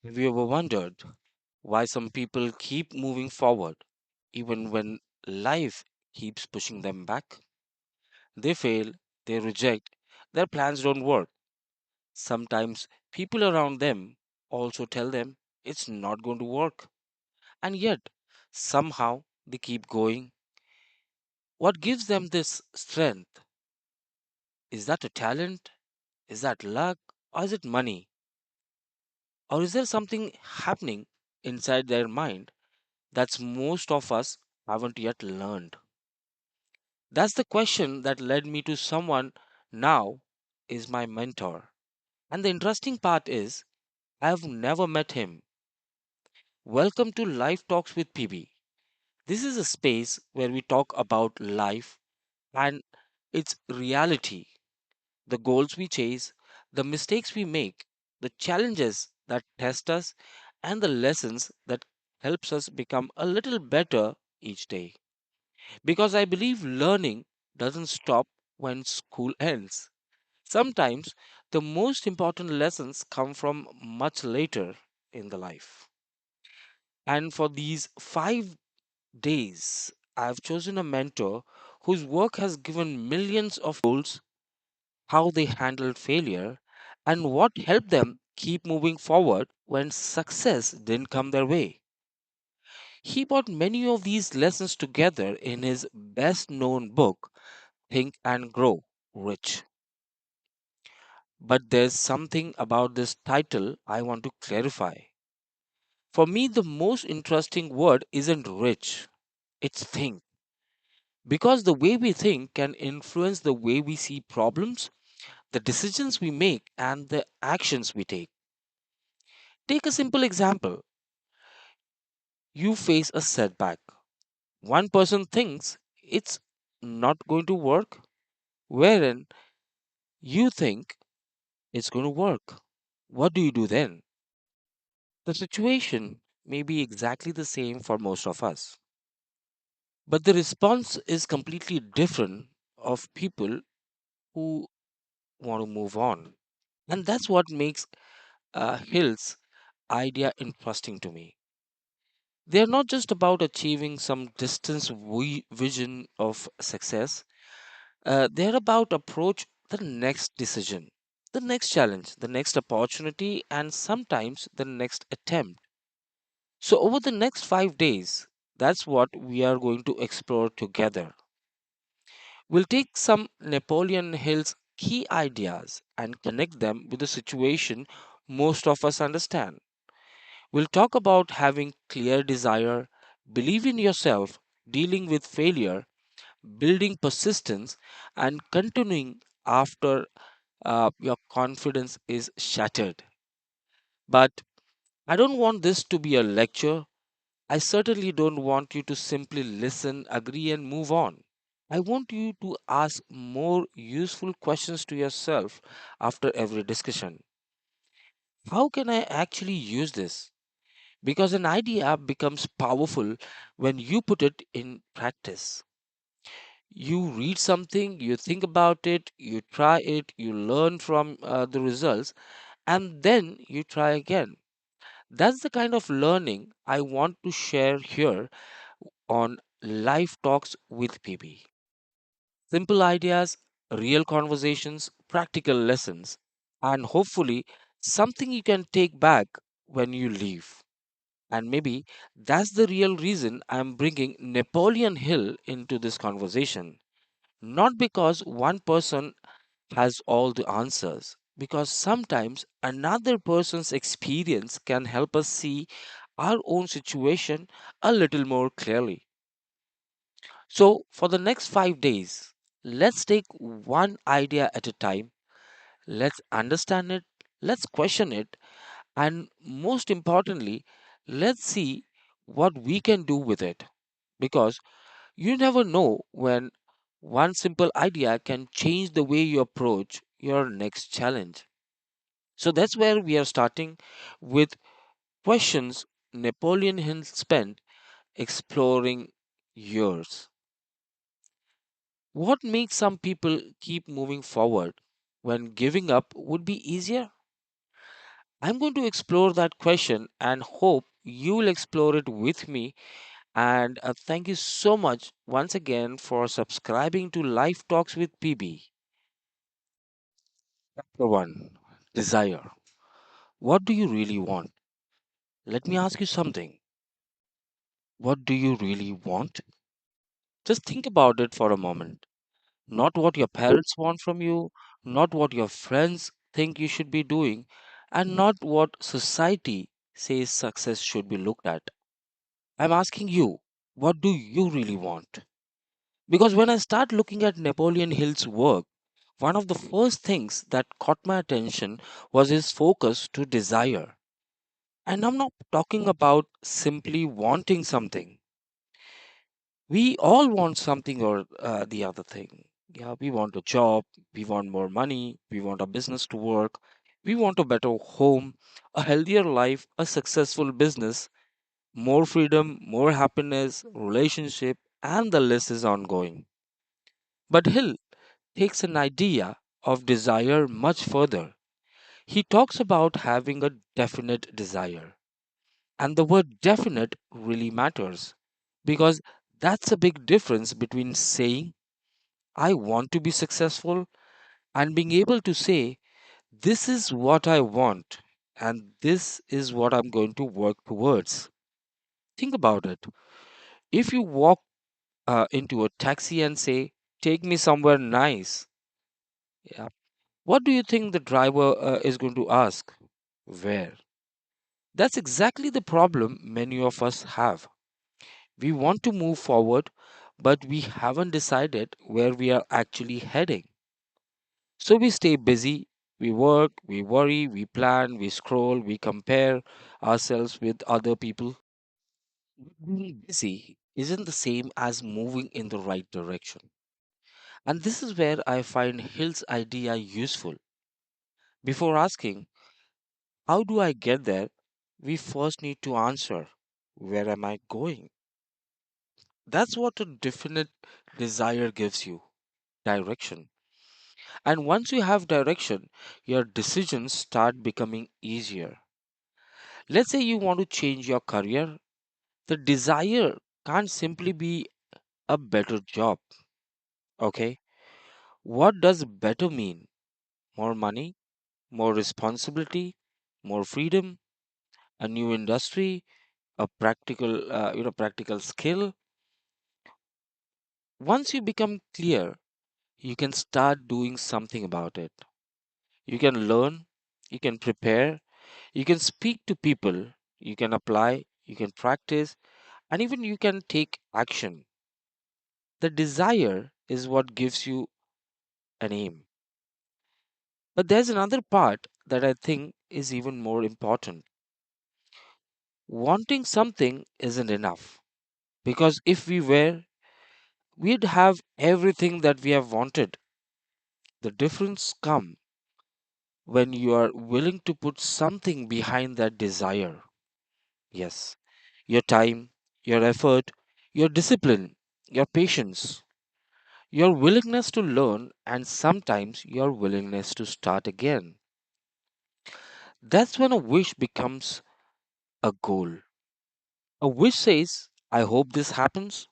Have you ever wondered why some people keep moving forward even when life keeps pushing them back? They fail, they reject, their plans don't work. Sometimes people around them also tell them it's not going to work, and yet somehow they keep going. What gives them this strength? Is that a talent? Is that luck? Or is it money? Or is there something happening inside their mind that's most of us haven't yet learned? That's the question that led me to someone now is my mentor. And the interesting part is, I've never met him. Welcome to Life Talks with PB. This is a space where we talk about life and its reality, the goals we chase, the mistakes we make, the challenges that test us, and the lessons that helps us become a little better each day. Because I believe learning doesn't stop when school ends. Sometimes the most important lessons come from much later in the life. And for these 5 days, I've chosen a mentor whose work has given millions of goals, how they handled failure, and what helped them keep moving forward when success didn't come their way. He brought many of these lessons together in his best known book, Think and Grow Rich. But there's something about this title I want to clarify. For me, the most interesting word isn't rich, it's think. Because the way we think can influence the way we see problems, the decisions we make, and the actions we take. Take a simple example. You face a setback. One person thinks it's not going to work, wherein you think it's going to work. What do you do then? The situation may be exactly the same for most of us, but the response is completely different of people who want to move on. And that's what makes Hill's idea interesting to me. They are not just about achieving some distance vision of success. They're about approach the next decision, the next challenge, the next opportunity, and sometimes the next attempt. So, over the next 5 days, that's what we are going to explore together. We'll take some Napoleon Hill's key ideas and connect them with the situation most of us understand. We'll talk about having clear desire, believe in yourself, dealing with failure, building persistence, and continuing after your confidence is shattered. But I don't want this to be a lecture. I certainly don't want you to simply listen, agree, and move on. I want you to ask more useful questions to yourself after every discussion. How can I actually use this? Because an idea becomes powerful when you put it in practice. You read something, you think about it, you try it, you learn from the results, and then you try again. That's the kind of learning I want to share here on Life Talks with PB. Simple ideas, real conversations, practical lessons, and hopefully something you can take back when you leave. And maybe that's the real reason I'm bringing Napoleon Hill into this conversation. Not because one person has all the answers, because sometimes another person's experience can help us see our own situation a little more clearly. So, for the next 5 days, let's take one idea at a time. Let's understand it, let's question it, and most importantly, let's see what we can do with it. Because you never know when one simple idea can change the way you approach your next challenge. So that's where we are starting with questions Napoleon Hill spent exploring years. What makes some people keep moving forward when giving up would be easier? I'm going to explore that question and hope you'll explore it with me. And thank you so much once again for subscribing to Life Talks with PB. Number one, desire. What do you really want? Let me ask you something. What do you really want? Just think about it for a moment. Not what your parents want from you, not what your friends think you should be doing, and not what society says success should be looked at. I'm asking you, what do you really want? Because when I start looking at Napoleon Hill's work, one of the first things that caught my attention was his focus to desire. And I'm not talking about simply wanting something. We all want something or the other thing. Yeah, we want a job, we want more money, we want a business to work, we want a better home, a healthier life, a successful business, more freedom, more happiness, relationship, and the list is ongoing. But Hill takes an idea of desire much further. He talks about having a definite desire. And the word definite really matters because that's a big difference between saying, I want to be successful, and being able to say, this is what I want, and this is what I'm going to work towards. Think about it. If you walk into a taxi and say, take me somewhere nice, yeah, what do you think the driver is going to ask? Where? That's exactly the problem many of us have. We want to move forward, but we haven't decided where we are actually heading. So we stay busy, we work, we worry, we plan, we scroll, we compare ourselves with other people. Being busy isn't the same as moving in the right direction. And this is where I find Hill's idea useful. Before asking, how do I get there? We first need to answer, where am I going? That's what a definite desire gives you, direction. And once you have direction, your decisions start becoming easier. Let's say you want to change your career. The desire can't simply be a better job. Okay? What does better mean? More money, more responsibility, more freedom, a new industry, a practical skill. Once you become clear, you can start doing something about it. You can learn, you can prepare, you can speak to people, you can apply, you can practice, and even you can take action. The desire is what gives you an aim. But there's another part that I think is even more important. Wanting something isn't enough. Because if we were, we'd have everything that we have wanted. The difference comes when you are willing to put something behind that desire. Yes, your time, your effort, your discipline, your patience, your willingness to learn, and sometimes your willingness to start again. That's when a wish becomes a goal. A wish says, I hope this happens.